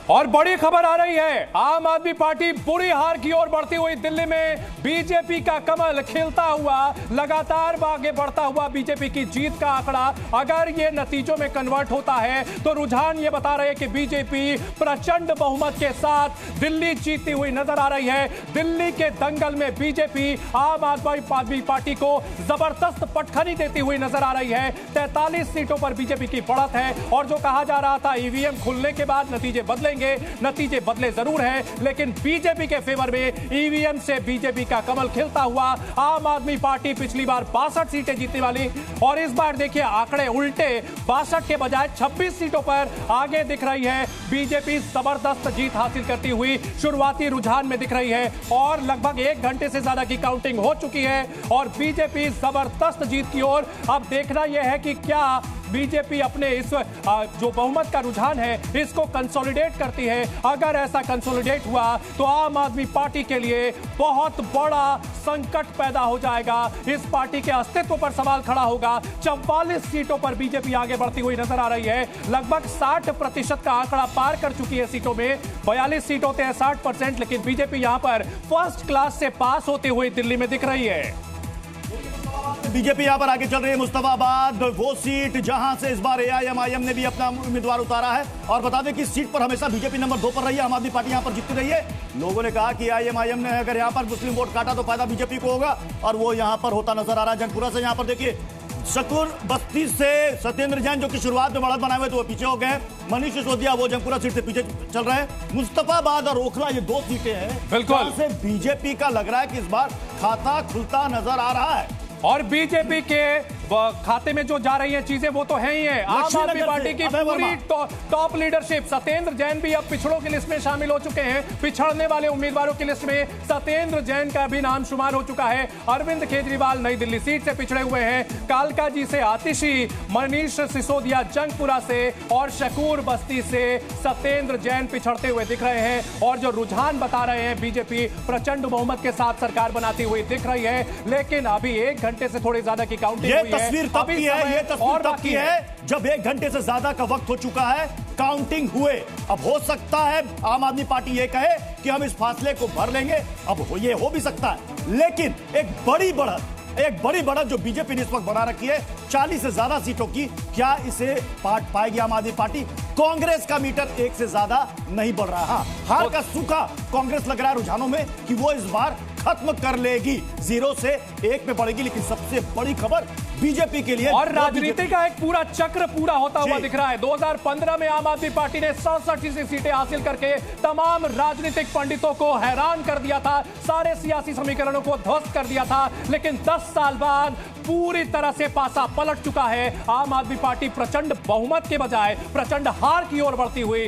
और बड़ी खबर आ रही है, आम आदमी पार्टी बुरी हार की ओर बढ़ती हुई। दिल्ली में बीजेपी का कमल खिलता हुआ, लगातार आगे बढ़ता हुआ बीजेपी की जीत का आंकड़ा अगर ये नतीजों में कन्वर्ट होता है तो रुझान ये बता रहे हैं कि बीजेपी प्रचंड बहुमत के साथ दिल्ली जीतती हुई नजर आ रही है। दिल्ली के दंगल में बीजेपी आम आदमी पार्टी को जबरदस्त पटखनी देती हुई नजर आ रही है। 43 सीटों पर बीजेपी की बढ़त है और जो कहा जा रहा था ईवीएम खुलने के बाद नतीजे बदलेंगे, नतीजे बदले जरूर हैं, लेकिन बीजेपी के फेवर में ईवीएम से बीजेपी का कमल खिलता हुआ। आम आदमी पार्टी पिछली बार 62 सीटें जीतने वाली और इस बार देखिए आंकड़े उल्टे, 62 के बजाय 26 सीटों पर आगे दिख रही है। बीजेपी जबरदस्त जीत हासिल करती हुई शुरुआती रुझान में दिख रही है और लगभग 1 घंटे से ज्यादा की काउंटिंग हो चुकी है और बीजेपी जबरदस्त जीत की ओर। अब देखना यह है कि क्या बीजेपी अपने इस जो बहुमत का रुझान है इसको कंसोलिडेट करती है। अगर ऐसा कंसोलिडेट हुआ तो आम आदमी पार्टी के लिए बहुत बड़ा संकट पैदा हो जाएगा। इस पार्टी के अस्तित्व पर सवाल खड़ा होगा। 44 सीटों पर बीजेपी आगे बढ़ती हुई नजर आ रही है। लगभग 60% का आंकड़ा पार कर चुकी है सीटों में। 42 सीट होते हैं 60%, लेकिन बीजेपी यहां पर फर्स्ट क्लास से पास होते हुए दिल्ली में दिख रही है। बीजेपी यहां पर आगे चल रही है। मुस्तफाबाद वो सीट जहां से इस बार एआईएमआईएम ने भी अपना उम्मीदवार उतारा है और बता दें कि इस सीट पर हमेशा बीजेपी नंबर 2 पर रही है। आम आदमी पार्टी यहां पर जीतती रही है। लोगों ने कहा कि एआईएमआईएम ने अगर यहां पर मुस्लिम वोट काटा तो फायदा बीजेपी को होगा और वो यहां पर होता नजर आ रहा है। जनपुरा से यहां पर देखिए शकूर बस्ती से सत्येंद्र जैन जो कि शुरुआत में बढ़त बनाए हुए तो वो पीछे हो गए। मनीष सिसोदिया वो जंगपुरा सीट से पीछे चल रहे हैं। मुस्तफाबाद और ओखला ये 2 सीटें हैं बिल्कुल से बीजेपी का लग रहा है कि इस बार खाता खुलता नजर आ रहा है और बीजेपी के खाते में जो जा रही हैं चीजें वो तो है ही है। आम आदमी पार्टी की पूरी टॉप लीडरशिप, सत्येंद्र जैन भी अब पिछड़ों की लिस्ट में शामिल हो चुके हैं। पिछड़ने वाले उम्मीदवारों की लिस्ट में सत्येंद्र जैन का भी नाम शुमार हो चुका है। अरविंद केजरीवाल नई दिल्ली सीट से पिछड़े हुए हैं। कालका जी से आतिशी, मनीष सिसोदिया जंगपुरा से और शकूर बस्ती से सत्येंद्र जैन पिछड़ते हुए दिख रहे हैं। और जो रुझान बता रहे हैं बीजेपी प्रचंड बहुमत के साथ सरकार बनाती हुई दिख रही है, लेकिन अभी 1 घंटे से थोड़ी ज्यादा की काउंटिंग हुई है। तस्वीर तब की है, ये तस्वीर तब की है जब 1 घंटे से ज्यादा का वक्त हो चुका है काउंटिंग हुए। अब हो सकता है आम आदमी पार्टी ये कहे कि हम इस फासले को भर लेंगे, अब ये हो भी सकता है, लेकिन एक बड़ी बढ़त जो बीजेपी ने इस वक्त बना रखी है 40 से ज्यादा सीटों की, क्या इसे पाट पाएगी आम आदमी पार्टी? कांग्रेस का मीटर 1 से ज्यादा नहीं बढ़ रहा। हार का सूखा कांग्रेस लग रहा है रुझानों में कि वो इस बार खत्म कर लेगी, 0 से 1 में बढ़ेगी। लेकिन सबसे बड़ी खबर बीजेपी के लिए और राजनीति का एक पूरा चक्र पूरा होता हुआ दिख रहा है। 2015 में आम आदमी पार्टी ने 67 सीटें हासिल करके तमाम राजनीतिक पंडितों को हैरान कर दिया था, सारे सियासी समीकरणों को ध्वस्त कर दिया था। लेकिन 10 साल बाद पूरी तरह से पासा पलट चुका है। आम आदमी पार्टी प्रचंड बहुमत के बजाय प्रचंड हार की ओर बढ़ती हुई।